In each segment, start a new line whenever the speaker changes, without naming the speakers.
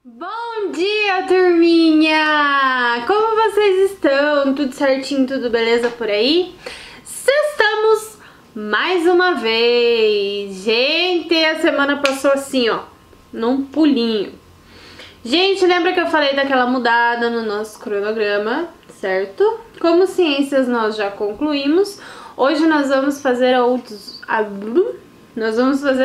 Bom dia, turminha! Como vocês estão? Tudo certinho, tudo beleza por aí? Estamos mais uma vez! Gente, a semana passou assim, ó, num pulinho. Gente, lembra que eu falei daquela mudada no nosso cronograma, certo? Como ciências nós já concluímos, hoje nós vamos fazer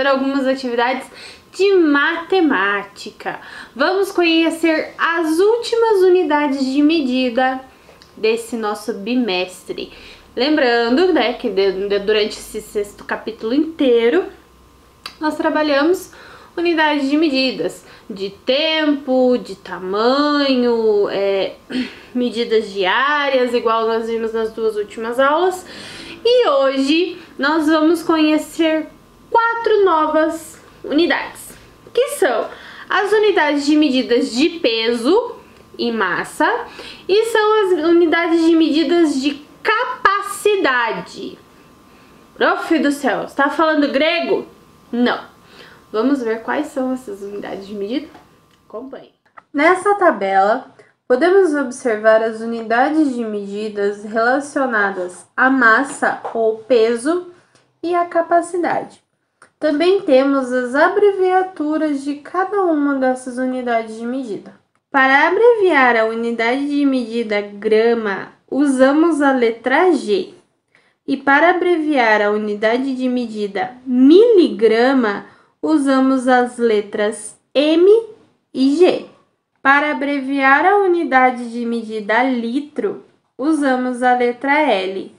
algumas atividades de matemática. Vamos conhecer as últimas unidades de medida desse nosso bimestre. Lembrando, né, que durante esse sexto capítulo inteiro nós trabalhamos unidades de medidas de tempo, de tamanho, medidas diárias, igual nós vimos nas duas últimas aulas. E hoje nós vamos conhecer 4 novas unidades, que são as unidades de medidas de peso e massa e são as unidades de medidas de capacidade. Prof do céu, está falando grego? Não. Vamos ver quais são essas unidades de medida? Acompanhe. Nessa tabela, podemos observar as unidades de medidas relacionadas à massa ou peso e à capacidade. Também temos as abreviaturas de cada uma dessas unidades de medida. Para abreviar a unidade de medida grama, usamos a letra G. E para abreviar a unidade de medida miligrama, usamos as letras M e G. Para abreviar a unidade de medida litro, usamos a letra L.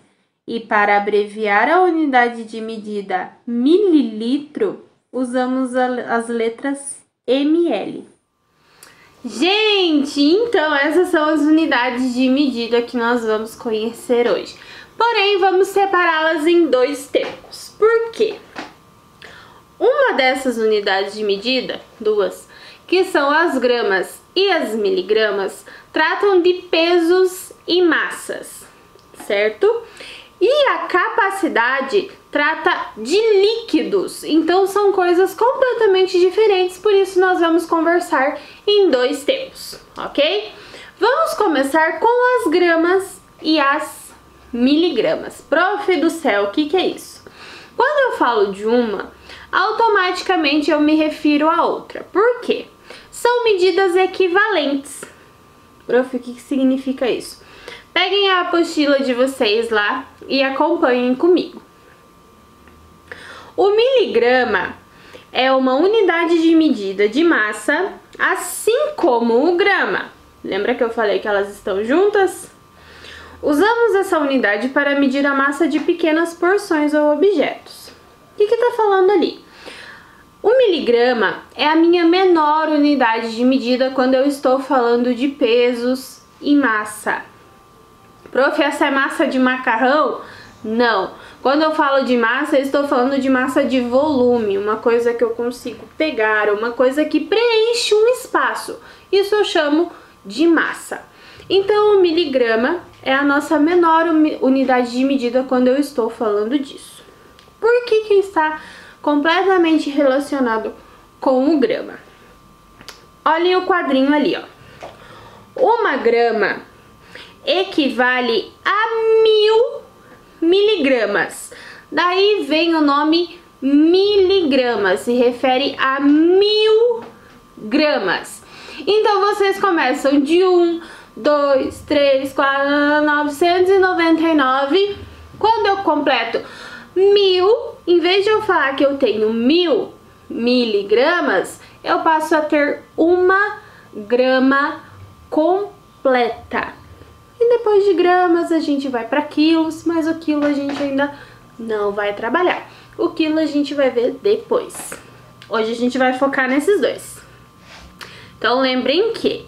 E para abreviar a unidade de medida mililitro, usamos as letras ML. Gente, então essas são as unidades de medida que nós vamos conhecer hoje. Porém, vamos separá-las em 2 termos. Por quê? Uma dessas unidades de medida, 2, que são as gramas e as miligramas, tratam de pesos e massas, certo? E a capacidade trata de líquidos, então são coisas completamente diferentes, por isso nós vamos conversar em 2 termos, ok? Vamos começar com as gramas e as miligramas. Prof do céu, o que é isso? Quando eu falo de uma, automaticamente eu me refiro a outra. Por quê? São medidas equivalentes. Prof, o que significa isso? Peguem a apostila de vocês lá e acompanhem comigo. O miligrama é uma unidade de medida de massa, assim como o grama. Lembra que eu falei que elas estão juntas? Usamos essa unidade para medir a massa de pequenas porções ou objetos. O que está falando ali? O miligrama é a minha menor unidade de medida quando eu estou falando de pesos e massa. Prof, essa é massa de macarrão? Não. Quando eu falo de massa, eu estou falando de massa de volume, uma coisa que eu consigo pegar, uma coisa que preenche um espaço. Isso eu chamo de massa. Então, o miligrama é a nossa menor unidade de medida quando eu estou falando disso. Por que está completamente relacionado com o grama? Olhem o quadrinho ali, ó. Uma grama equivale a 1000 miligramas. Daí vem o nome miligrama, se refere a 1000 gramas. Então vocês começam de 1, 2, 3, 4, 999. Quando eu completo 1000, em vez de eu falar que eu tenho 1000 miligramas, eu passo a ter 1 grama completa. E depois de gramas a gente vai para quilos, mas o quilo a gente ainda não vai trabalhar. O quilo a gente vai ver depois. Hoje a gente vai focar nesses 2. Então lembrem que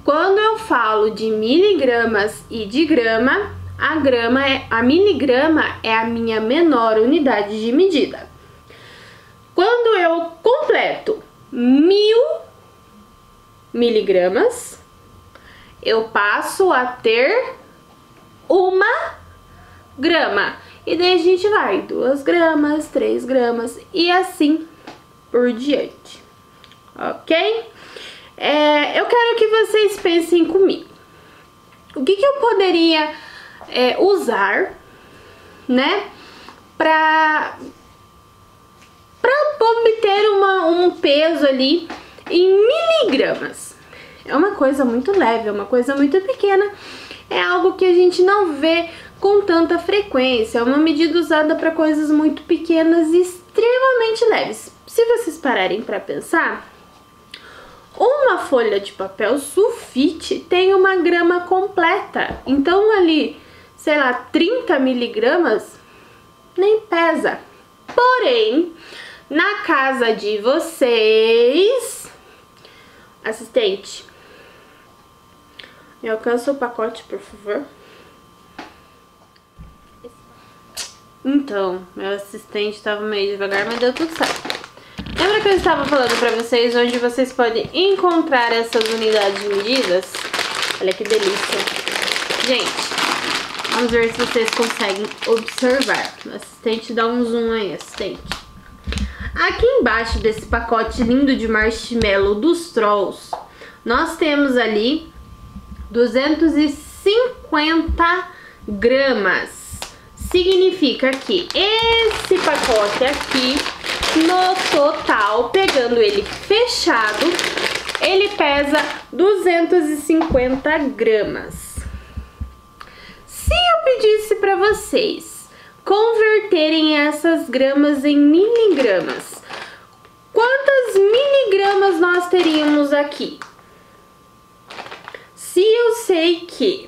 quando eu falo de miligramas e de grama, a miligrama é a minha menor unidade de medida. Quando eu completo 1000 miligramas, eu passo a ter 1 grama. E daí a gente vai 2 gramas, 3 gramas e assim por diante. Ok? Eu quero que vocês pensem comigo. O que eu poderia usar, né, para obter um peso ali em miligramas. É uma coisa muito leve, é uma coisa muito pequena, é algo que a gente não vê com tanta frequência, é uma medida usada para coisas muito pequenas e extremamente leves. Se vocês pararem para pensar, uma folha de papel sulfite tem 1 grama completa, então ali, sei lá, 30 miligramas nem pesa. Porém, na casa de vocês, assistente, me alcança o pacote, por favor. Então, meu assistente estava meio devagar, mas deu tudo certo. Lembra que eu estava falando pra vocês onde vocês podem encontrar essas unidades de medidas? Olha que delícia. Gente, vamos ver se vocês conseguem observar. O assistente dá um zoom aí, assistente. Aqui embaixo desse pacote lindo de marshmallow dos Trolls, nós temos ali 250 gramas. Significa que esse pacote aqui, no total, pegando ele fechado, ele pesa 250 gramas. Se eu pedisse para vocês converterem essas gramas em miligramas, quantas miligramas nós teríamos aqui? Se eu sei que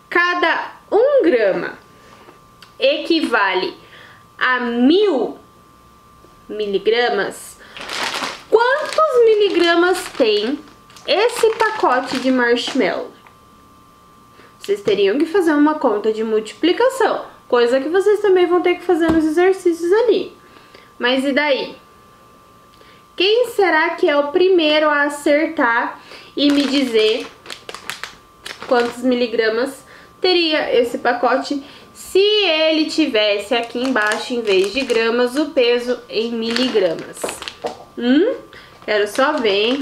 cada 1 grama equivale a 1000 miligramas, quantos miligramas tem esse pacote de marshmallow? Vocês teriam que fazer uma conta de multiplicação, coisa que vocês também vão ter que fazer nos exercícios ali. Mas e daí? Quem será que é o primeiro a acertar e me dizer quantos miligramas teria esse pacote se ele tivesse aqui embaixo, em vez de gramas, o peso em miligramas? Quero só ver, hein?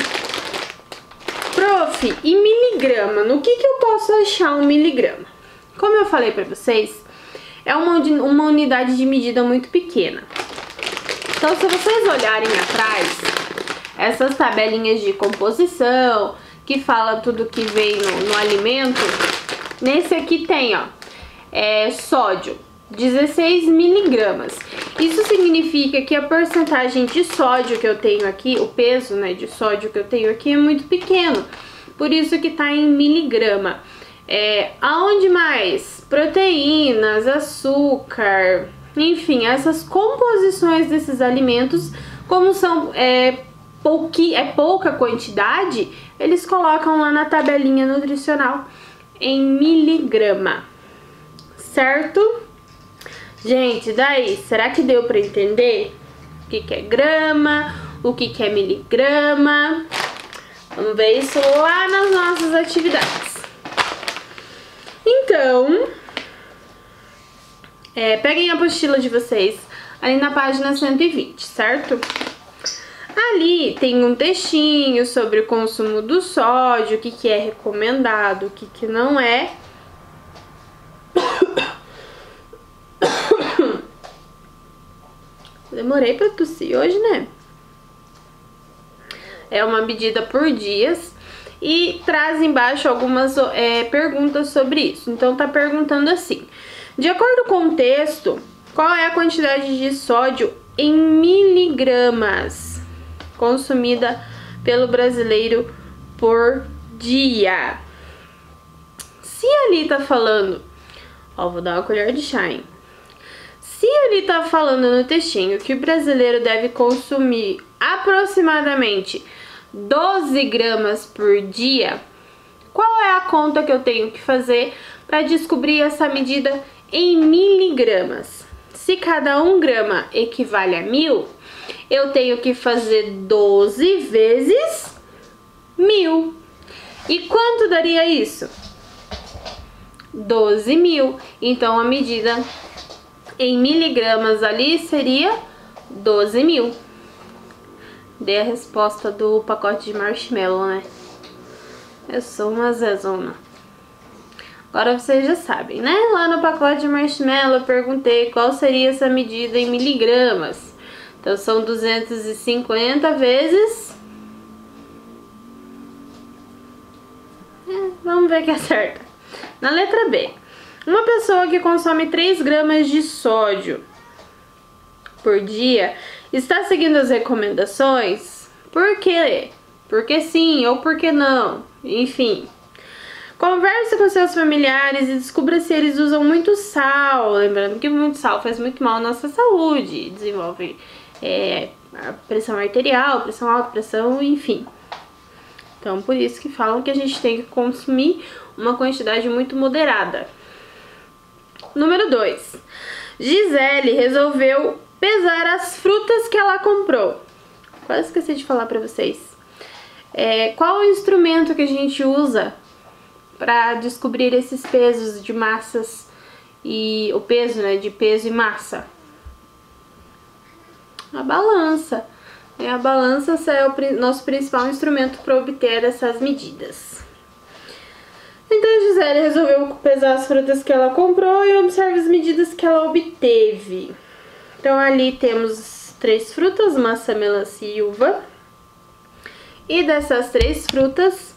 Prof, e miligrama? No que eu posso achar um miligrama? Como eu falei pra vocês, é uma unidade de medida muito pequena. Então, se vocês olharem atrás, essas tabelinhas de composição, que fala tudo que vem no alimento, nesse aqui tem, ó, sódio, 16 miligramas. Isso significa que a porcentagem de sódio que eu tenho aqui, o peso, né, de sódio que eu tenho aqui é muito pequeno. Por isso que tá em miligrama. Aonde mais? Proteínas, açúcar, enfim, essas composições desses alimentos, como são pouca quantidade, eles colocam lá na tabelinha nutricional em miligrama. Certo? Gente, daí, será que deu pra entender o que é grama, o que é miligrama? Vamos ver isso lá nas nossas atividades. Então, peguem a apostila de vocês ali na página 120, certo? Ali tem um textinho sobre o consumo do sódio, o que é recomendado, o que não é. Demorei pra tossir hoje, né? É uma medida por dias e traz embaixo algumas perguntas sobre isso. Então tá perguntando assim: de acordo com o texto, qual é a quantidade de sódio em miligramas consumida pelo brasileiro por dia? Se ali tá falando, ó, vou dar uma colher de chá, hein? Se ele tá falando no textinho que o brasileiro deve consumir aproximadamente 12 gramas por dia, qual é a conta que eu tenho que fazer para descobrir essa medida em miligramas? Se cada 1 grama equivale a 1000, eu tenho que fazer 12 vezes 1000. E quanto daria isso? 12.000. Então a medida em miligramas ali seria 12.000. Dei a resposta do pacote de marshmallow, né? Eu sou uma zezona. Agora vocês já sabem, né? Lá no pacote de marshmallow eu perguntei qual seria essa medida em miligramas. Então são 250 vezes... vamos ver que acerta. Na letra B. Uma pessoa que consome 3 gramas de sódio por dia está seguindo as recomendações? Por quê? Porque sim ou porque não? Enfim. Converse com seus familiares e descubra se eles usam muito sal. Lembrando que muito sal faz muito mal à nossa saúde. Desenvolve a pressão arterial, pressão alta, pressão, enfim. Então, por isso que falam que a gente tem que consumir uma quantidade muito moderada. Número 2. Gisele resolveu pesar as frutas que ela comprou. Quase esqueci de falar pra vocês. Qual o instrumento que a gente usa para descobrir esses pesos de massas e o peso, né, de peso e massa? A balança. A balança é o nosso principal instrumento para obter essas medidas. Então a Gisele resolveu pesar as frutas que ela comprou e observe as medidas que ela obteve. Então ali temos 3 frutas, maçã, melancia e uva. E dessas 3 frutas,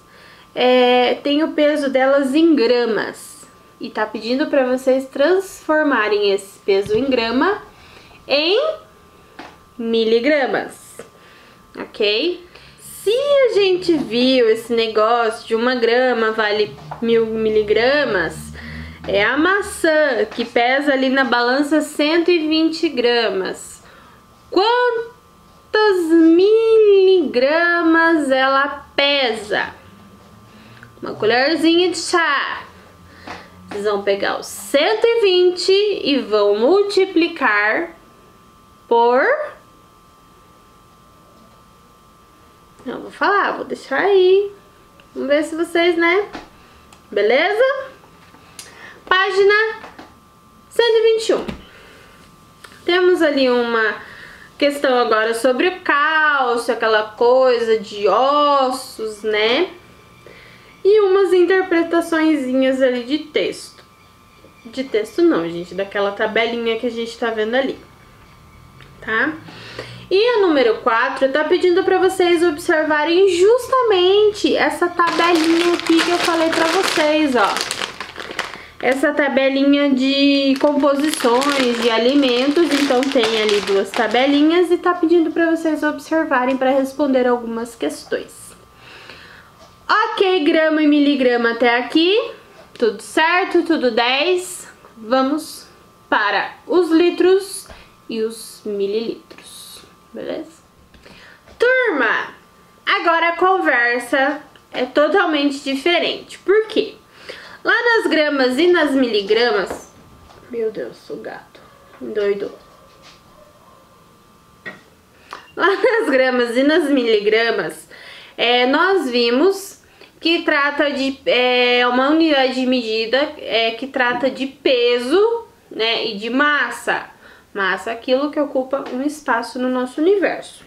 tem o peso delas em gramas. E tá pedindo para vocês transformarem esse peso em grama em miligramas. Ok? Se a gente viu esse negócio de 1 grama vale 1000 miligramas, é a maçã que pesa ali na balança 120 gramas. Quantas miligramas ela pesa? Uma colherzinha de chá. Vocês vão pegar os 120 e vão multiplicar por... Não vou falar, vou deixar aí. Vamos ver se vocês, né? Beleza? Página 121. Temos ali uma questão agora sobre o cálcio, aquela coisa de ossos, né? E umas interpretaçõezinhas ali de texto. De texto não, gente, daquela tabelinha que a gente tá vendo ali. Tá? E a número 4 tá pedindo para vocês observarem justamente essa tabelinha aqui que eu falei para vocês, ó. Essa tabelinha de composições de alimentos, então tem ali 2 tabelinhas e tá pedindo para vocês observarem para responder algumas questões. Ok, grama e miligrama até aqui, tudo certo, tudo 10. Vamos para os litros e os mililitros. Beleza? Turma, agora a conversa é totalmente diferente. Por quê? Lá nas gramas e nas miligramas... Meu Deus, o gato endoidou. Lá nas gramas e nas miligramas, nós vimos que trata de uma unidade de medida que trata de peso, né, e de massa. Massa é aquilo que ocupa um espaço no nosso universo.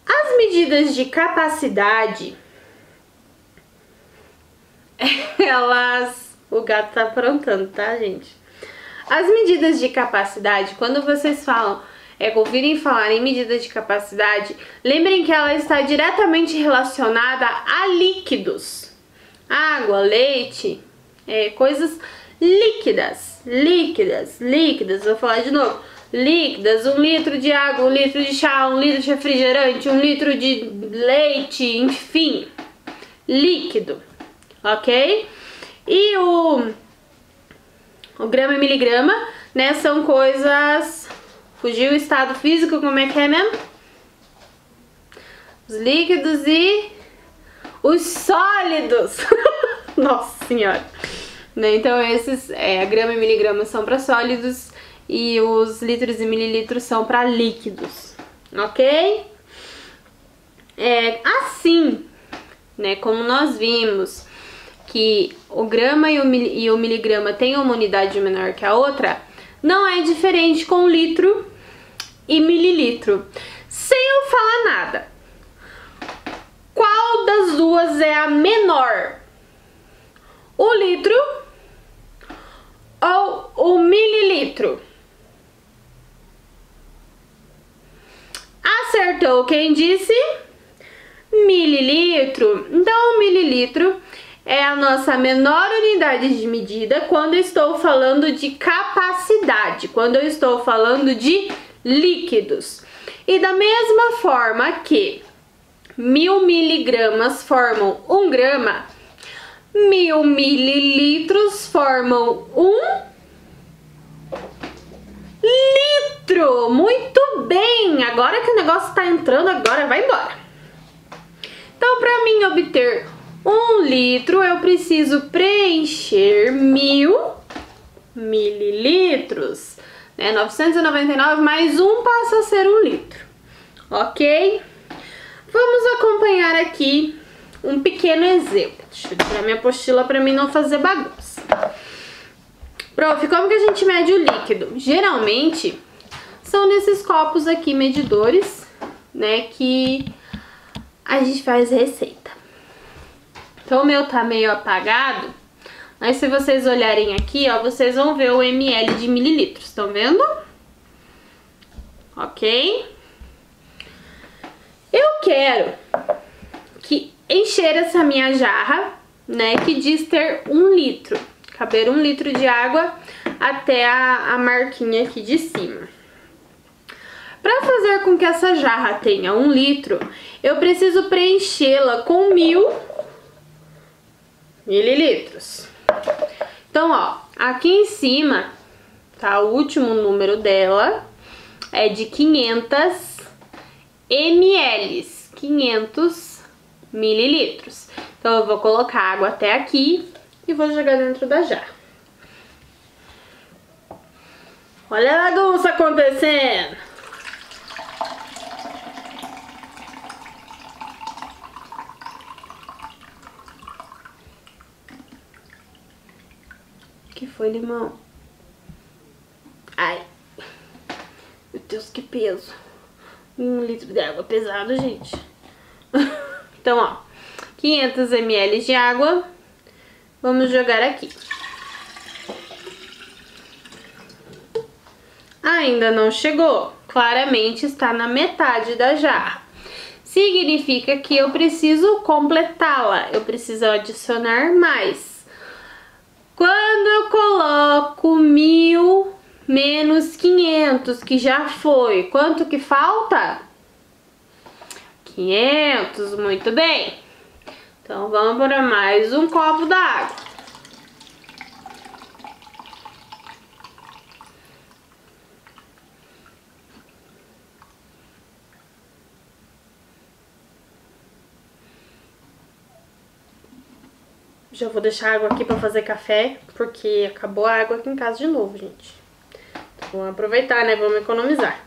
As medidas de capacidade, elas... O gato tá aprontando, tá, gente? As medidas de capacidade, quando vocês falam, ouvirem falar em medidas de capacidade, lembrem que ela está diretamente relacionada a líquidos. Água, leite, coisas líquidas. Vou falar de novo. Líquidas, 1 litro de água, 1 litro de chá, 1 litro de refrigerante, 1 litro de leite, enfim. Líquido, ok? E o grama e miligrama, né, são coisas... Fugiu o estado físico, como é que é mesmo? Os líquidos e os sólidos. Nossa senhora. Né? Então esses, a grama e miligrama são para sólidos e os litros e mililitros são para líquidos, ok? Assim, né, como nós vimos que o grama e o miligrama têm uma unidade menor que a outra, não é diferente com litro e mililitro. Sem eu falar nada. Qual das duas é a menor? O litro ou o mililitro? Acertou quem disse mililitro. Então, o mililitro é a nossa menor unidade de medida quando eu estou falando de capacidade, quando eu estou falando de líquidos. E da mesma forma que 1000 miligramas formam 1 grama, 1000 mililitros formam 1 litro. Muito bem! Agora que o negócio tá entrando, agora vai embora. Então, para mim obter 1 litro, eu preciso preencher 1000 mililitros. 999 mais 1 passa a ser 1 litro. Ok? Vamos acompanhar aqui um pequeno exemplo. Deixa eu tirar minha apostila para mim não fazer bagunça. Prof, como que a gente mede o líquido? Geralmente são nesses copos aqui medidores, né, que a gente faz receita. Então o meu tá meio apagado, mas se vocês olharem aqui, ó, vocês vão ver o ml de mililitros, estão vendo? Ok? Eu quero que encher essa minha jarra, né, que diz ter 1 litro. Caber 1 litro de água até a marquinha aqui de cima. Para fazer com que essa jarra tenha 1 litro, eu preciso preenchê-la com 1000 mililitros. Então, ó, aqui em cima tá o último número dela, é de 500 ml, 500 mililitros. Então, eu vou colocar água até aqui e vou jogar dentro da jarra. Olha a bagunça acontecendo! O que foi, limão? Ai! Meu Deus, que peso! 1 litro de água pesado, gente. Então, ó, 500 ml de água. Vamos jogar aqui. Ainda não chegou. Claramente está na metade da jarra. Significa que eu preciso completá-la. Eu preciso adicionar mais. Quando eu coloco 1000 menos 500, que já foi, quanto que falta? 500, muito bem. Então, vamos para mais um copo d'água. Já vou deixar a água aqui para fazer café, porque acabou a água aqui em casa de novo, gente. Então, vamos aproveitar, né? Vamos economizar.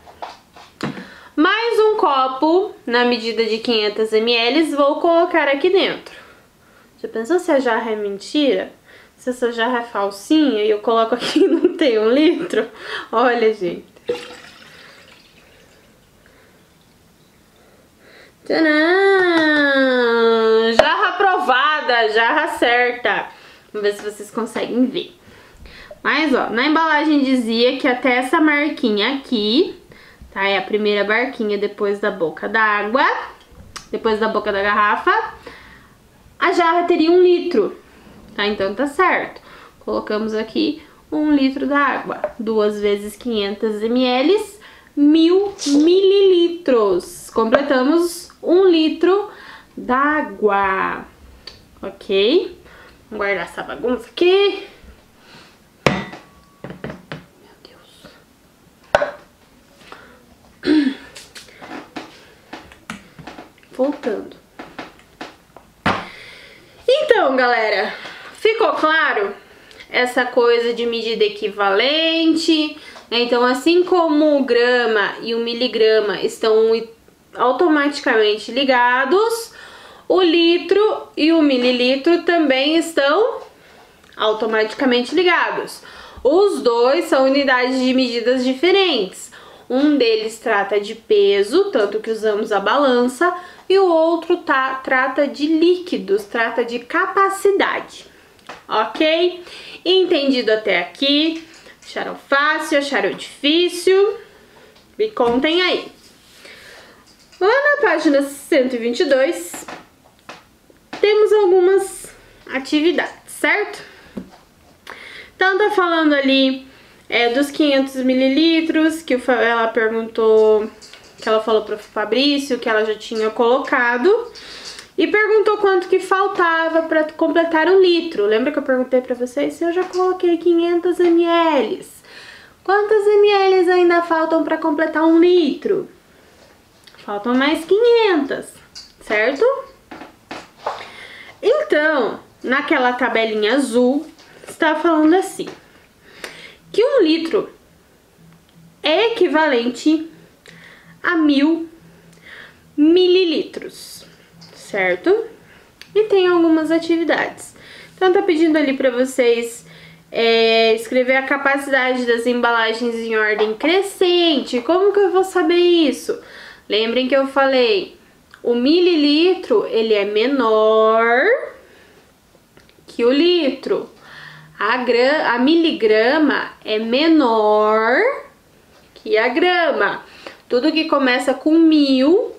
Mais um copo, na medida de 500 ml, vou colocar aqui dentro. Já pensou se a jarra é mentira? Se essa jarra é falsinha e eu coloco aqui e não tem 1 litro? Olha, gente. Tcharam! Jarra aprovada, jarra certa. Vamos ver se vocês conseguem ver. Mas, ó, na embalagem dizia que até essa marquinha aqui, tá? É a primeira marquinha depois da boca da água, depois da boca da garrafa, a jarra teria 1 litro, tá? Então tá certo. Colocamos aqui 1 litro d'água. 2 vezes 500 ml, 1000 mililitros. Completamos 1 litro d'água. Ok? Vamos guardar essa bagunça aqui. Meu Deus. Voltando. Então, galera, ficou claro essa coisa de medida equivalente, né? Então, assim como o grama e o miligrama estão automaticamente ligados, o litro e o mililitro também estão automaticamente ligados. Os dois são unidades de medidas diferentes. Um deles trata de peso, tanto que usamos a balança, e o outro trata de líquidos, trata de capacidade, ok? Entendido até aqui? Acharam fácil? Acharam difícil? Me contem aí. Lá na página 122, temos algumas atividades, certo? Então, tá falando ali dos 500 mililitros, que ela perguntou, que ela falou pro Fabrício, que ela já tinha colocado. E perguntou quanto que faltava para completar 1 litro. Lembra que eu perguntei para vocês se eu já coloquei 500 ml? Quantos ml ainda faltam para completar 1 litro? Faltam mais 500, certo? Então, naquela tabelinha azul, está falando assim, que 1 litro é equivalente a 1000 mililitros, certo? E tem algumas atividades. Então, tá pedindo ali para vocês escrever a capacidade das embalagens em ordem crescente. Como que eu vou saber isso? Lembrem que eu falei, o mililitro, ele é menor que o litro. A miligrama é menor que a grama. Tudo que começa com 1000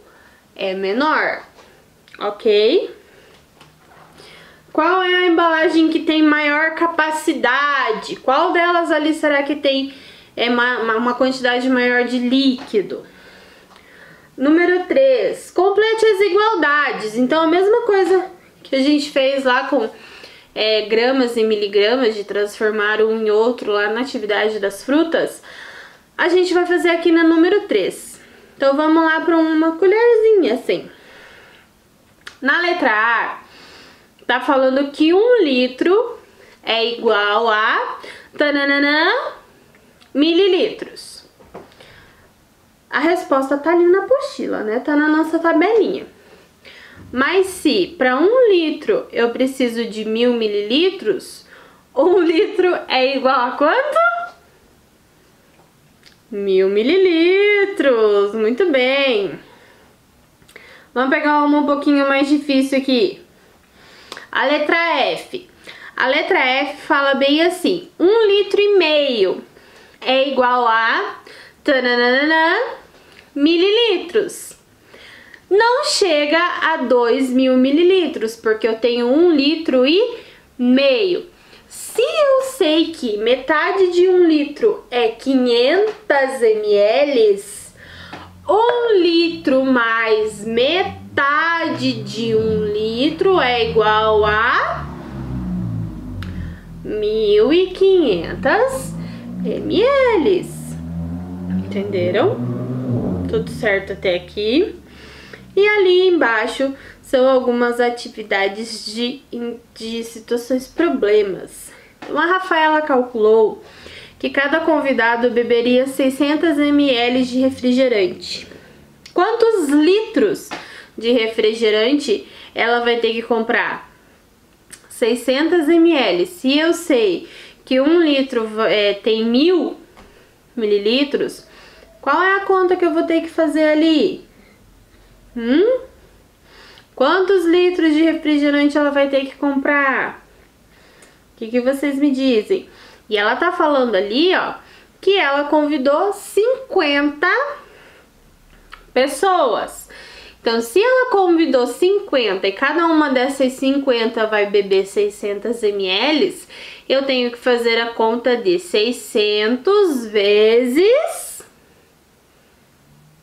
é menor, ok? Qual é a embalagem que tem maior capacidade? Qual delas ali será que tem uma quantidade maior de líquido? Número 3, complete as igualdades. Então, a mesma coisa que a gente fez lá com gramas e miligramas, de transformar um em outro lá na atividade das frutas, a gente vai fazer aqui na número 3. Então, vamos lá para uma colherzinha, assim. Na letra A, tá falando que 1 litro é igual a tananana, mililitros. A resposta tá ali na apostila, né? Tá na nossa tabelinha. Mas se para 1 litro eu preciso de 1000 mililitros, 1 litro é igual a quanto? 1000 mililitros. Muito bem. Vamos pegar uma um pouquinho mais difícil aqui. A letra F. A letra F fala bem assim, 1,5 litro é igual a tananana, mililitros. Não chega a 2000 mililitros, porque eu tenho 1,5 litro. Se eu sei que metade de 1 litro é 500 ml, 1 litro mais metade de 1 litro é igual a 1500 ml. Entenderam? Tudo certo até aqui? E ali embaixo são algumas atividades de situações problemas. Então, a Rafaela calculou que cada convidado beberia 600 ml de refrigerante. Quantos litros de refrigerante ela vai ter que comprar? 600 ml. Se eu sei que 1 litro tem 1000 mililitros, qual é a conta que eu vou ter que fazer ali? Quantos litros de refrigerante ela vai ter que comprar? O que vocês me dizem? E ela tá falando ali, ó, que ela convidou 50 pessoas. Então, se ela convidou 50 e cada uma dessas 50 vai beber 600 ml, eu tenho que fazer a conta de 600 vezes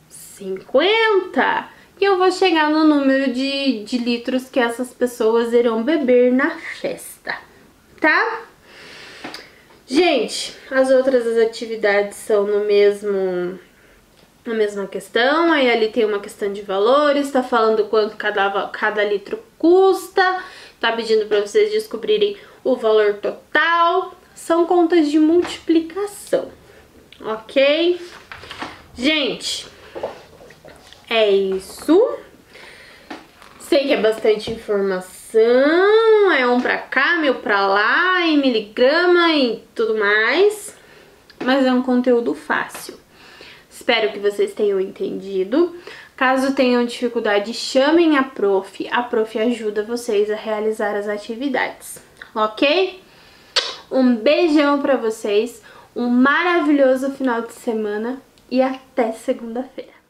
50. E eu vou chegar no número de litros que essas pessoas irão beber na festa, tá? Gente, as outras atividades são na mesma questão. Aí ali tem uma questão de valores, tá falando quanto cada litro custa, tá pedindo para vocês descobrirem o valor total. São contas de multiplicação, ok? Gente, é isso. Sei que é bastante informação, é um pra cá, 1000 pra lá, em miligrama e tudo mais, mas é um conteúdo fácil. Espero que vocês tenham entendido. Caso tenham dificuldade, chamem a prof ajuda vocês a realizar as atividades, ok? Um beijão pra vocês, um maravilhoso final de semana e até segunda-feira.